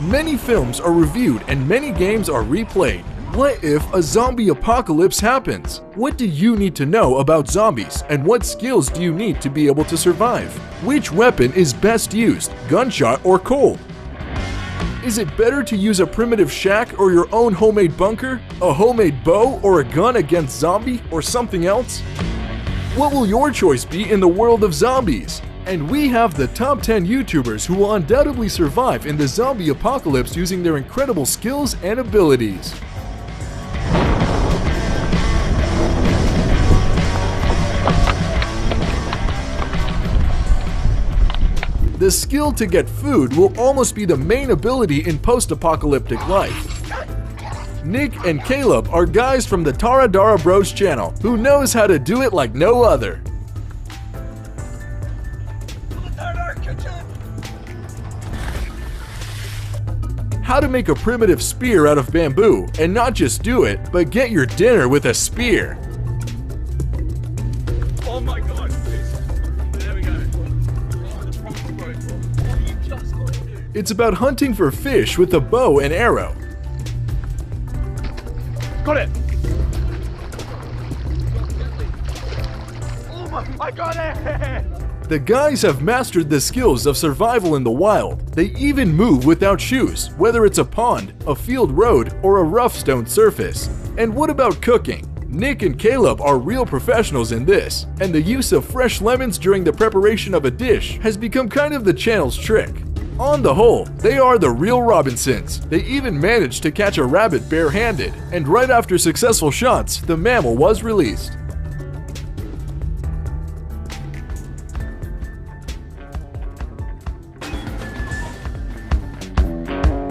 Many films are reviewed and many games are replayed. What if a zombie apocalypse happens? What do you need to know about zombies, and what skills do you need to be able to survive? Which weapon is best used, gunshot or cold? Is it better to use a primitive shack or your own homemade bunker, a homemade bow or a gun against zombie, or something else? What will your choice be in the world of zombies? And we have the top 10 YouTubers who will undoubtedly survive in the zombie apocalypse using their incredible skills and abilities. The skill to get food will almost be the main ability in post-apocalyptic life. Nick and Caleb are guys from the Taradara Bros channel who knows how to do it like no other. How to make a primitive spear out of bamboo, and not just do it, but get your dinner with a spear. Oh my god! There we go. It's about hunting for fish with a bow and arrow. Got it! Oh my, I got it! The guys have mastered the skills of survival in the wild. They even move without shoes, whether it's a pond, a field road, or a rough stone surface. And what about cooking? Nick and Caleb are real professionals in this, and the use of fresh lemons during the preparation of a dish has become kind of the channel's trick. On the whole, they are the real Robinsons. They even managed to catch a rabbit bare-handed, and right after successful shots, the mammal was released.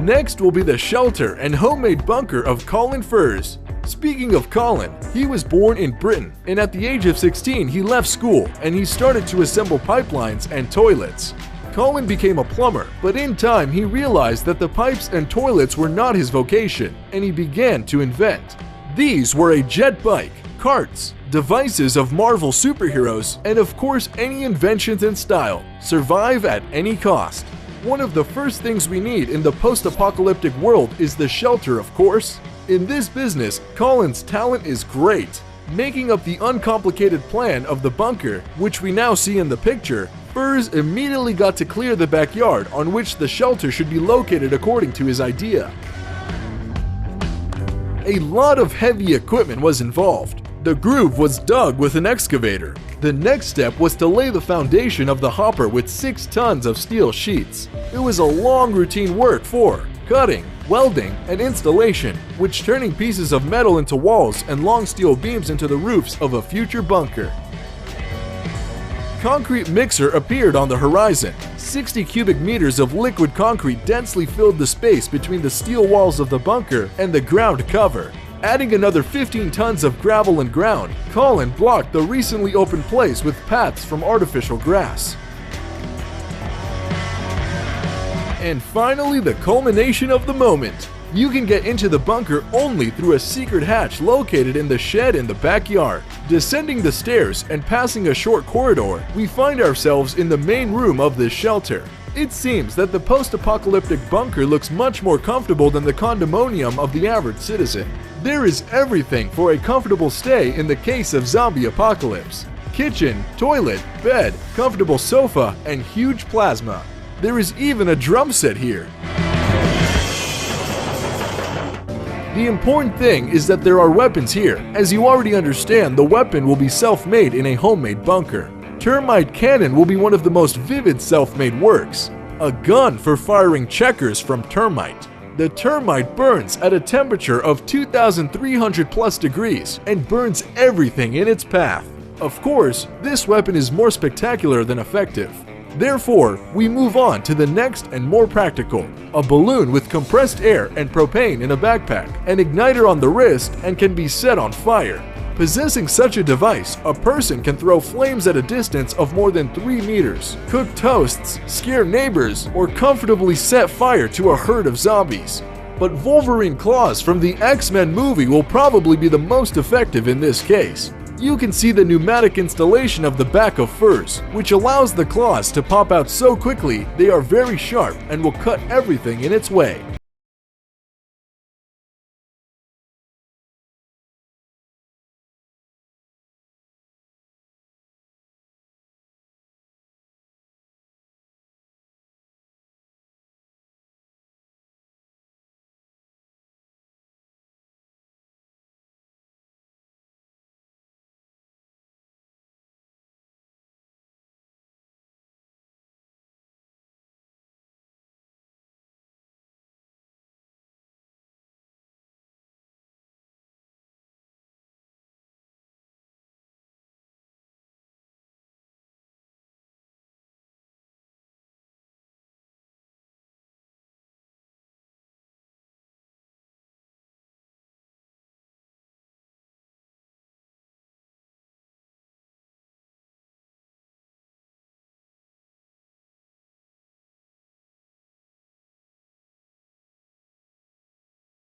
Next will be the shelter and homemade bunker of Colin Furs. Speaking of Colin, he was born in Britain, and at the age of 16 he left school and he started to assemble pipelines and toilets. Colin became a plumber, but in time he realized that the pipes and toilets were not his vocation, and he began to invent. These were a jet bike, carts, devices of Marvel superheroes, and of course any inventions in style. Survive at any cost. One of the first things we need in the post-apocalyptic world is the shelter, of course. In this business, Colin's talent is great. Making up the uncomplicated plan of the bunker, which we now see in the picture, Furs immediately got to clear the backyard on which the shelter should be located according to his idea. A lot of heavy equipment was involved. The groove was dug with an excavator. The next step was to lay the foundation of the hopper with 6 tons of steel sheets. It was a long routine work for cutting, welding, and installation, which turning pieces of metal into walls and long steel beams into the roofs of a future bunker. Concrete mixer appeared on the horizon. 60 cubic meters of liquid concrete densely filled the space between the steel walls of the bunker and the ground cover. Adding another 15 tons of gravel and ground, Colin blocked the recently opened place with paths from artificial grass. And finally, the culmination of the moment. You can get into the bunker only through a secret hatch located in the shed in the backyard. Descending the stairs and passing a short corridor, we find ourselves in the main room of this shelter. It seems that the post-apocalyptic bunker looks much more comfortable than the condominium of the average citizen. There is everything for a comfortable stay in the case of zombie apocalypse. Kitchen, toilet, bed, comfortable sofa, and huge plasma. There is even a drum set here. The important thing is that there are weapons here. As you already understand, the weapon will be self-made in a homemade bunker. Termite cannon will be one of the most vivid self-made works. A gun for firing checkers from termite. The termite burns at a temperature of 2,300 plus degrees and burns everything in its path. Of course, this weapon is more spectacular than effective. Therefore, we move on to the next and more practical. A balloon with compressed air and propane in a backpack, an igniter on the wrist, and can be set on fire. Possessing such a device, a person can throw flames at a distance of more than 3 meters, cook toasts, scare neighbors, or comfortably set fire to a herd of zombies. But Wolverine claws from the X-Men movie will probably be the most effective in this case. You can see the pneumatic installation of the back of furs, which allows the claws to pop out so quickly they are very sharp and will cut everything in its way.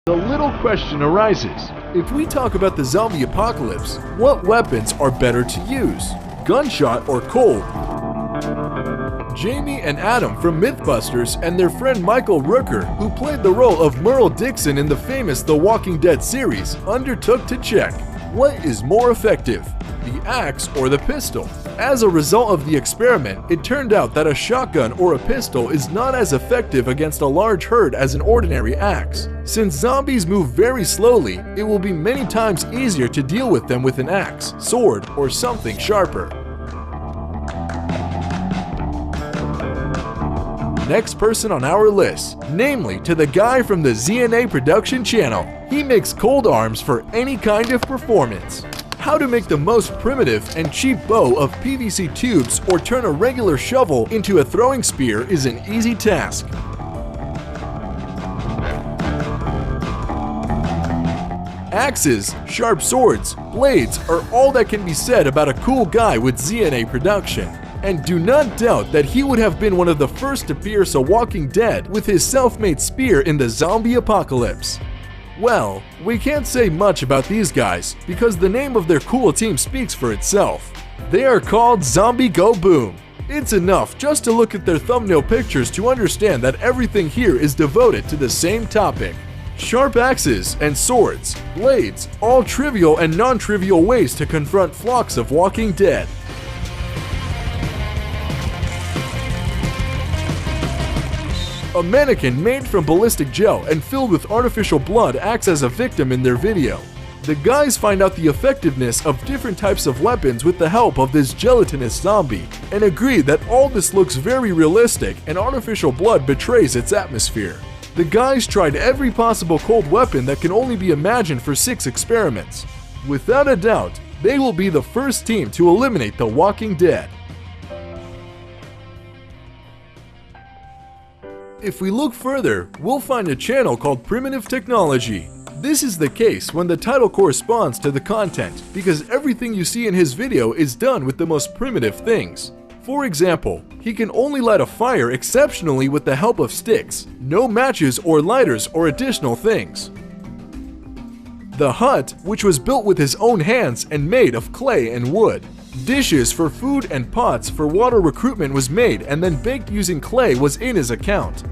The little question arises, if we talk about the zombie apocalypse, what weapons are better to use? Gunshot or cold? Jamie and Adam from Mythbusters and their friend Michael Rooker, who played the role of Merle Dixon in the famous The Walking Dead series, undertook to check, what is more effective, the axe or the pistol? As a result of the experiment, it turned out that a shotgun or a pistol is not as effective against a large herd as an ordinary axe. Since zombies move very slowly, it will be many times easier to deal with them with an axe, sword, or something sharper. Next person on our list, namely to the guy from the ZNA production channel. He makes cold arms for any kind of performance. How to make the most primitive and cheap bow of PVC tubes or turn a regular shovel into a throwing spear is an easy task. Axes, sharp swords, blades are all that can be said about a cool guy with ZNA production. And do not doubt that he would have been one of the first to pierce a Walking Dead with his self-made spear in the zombie apocalypse. Well, we can't say much about these guys because the name of their cool team speaks for itself. They are called Zombie Go Boom. It's enough just to look at their thumbnail pictures to understand that everything here is devoted to the same topic. Sharp axes and swords, blades, all trivial and non-trivial ways to confront flocks of Walking Dead. A mannequin made from ballistic gel and filled with artificial blood acts as a victim in their video. The guys find out the effectiveness of different types of weapons with the help of this gelatinous zombie, and agree that all this looks very realistic and artificial blood betrays its atmosphere. The guys tried every possible cold weapon that can only be imagined for 6 experiments. Without a doubt, they will be the first team to eliminate the Walking Dead. If we look further, we'll find a channel called Primitive Technology. This is the case when the title corresponds to the content, because everything you see in his video is done with the most primitive things. For example, he can only light a fire exceptionally with the help of sticks, no matches or lighters or additional things. The hut, which was built with his own hands and made of clay and wood. Dishes for food and pots for water recruitment was made and then baked using clay was in his account.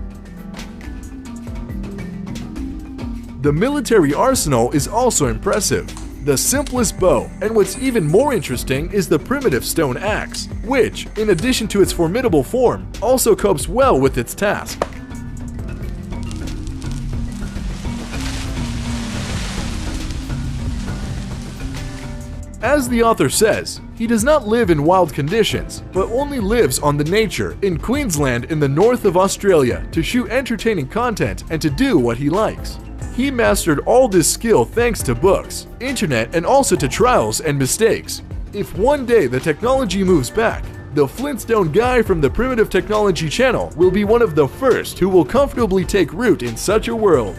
The military arsenal is also impressive. The simplest bow, and what's even more interesting is the primitive stone axe, which, in addition to its formidable form, also copes well with its task. As the author says, he does not live in wild conditions, but only lives on the nature in Queensland in the north of Australia to shoot entertaining content and to do what he likes. He mastered all this skill thanks to books, internet, and also to trials and mistakes. If one day the technology moves back, the Flintstone guy from the Primitive Technology channel will be one of the first who will comfortably take root in such a world.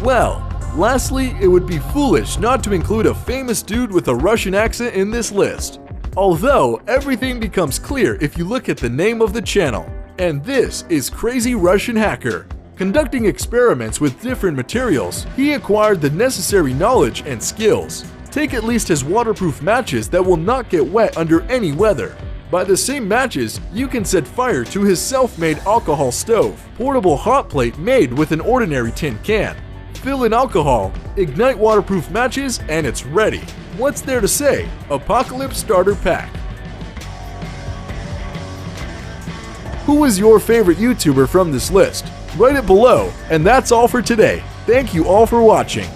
Well, lastly, it would be foolish not to include a famous dude with a Russian accent in this list. Although, everything becomes clear if you look at the name of the channel. And this is Crazy Russian Hacker. Conducting experiments with different materials, he acquired the necessary knowledge and skills. Take at least his waterproof matches that will not get wet under any weather. By the same matches, you can set fire to his self-made alcohol stove, portable hot plate made with an ordinary tin can. Fill in alcohol, ignite waterproof matches, and it's ready. What's there to say? Apocalypse Starter Pack. Who is your favorite YouTuber from this list? Write it below, and that's all for today. Thank you all for watching.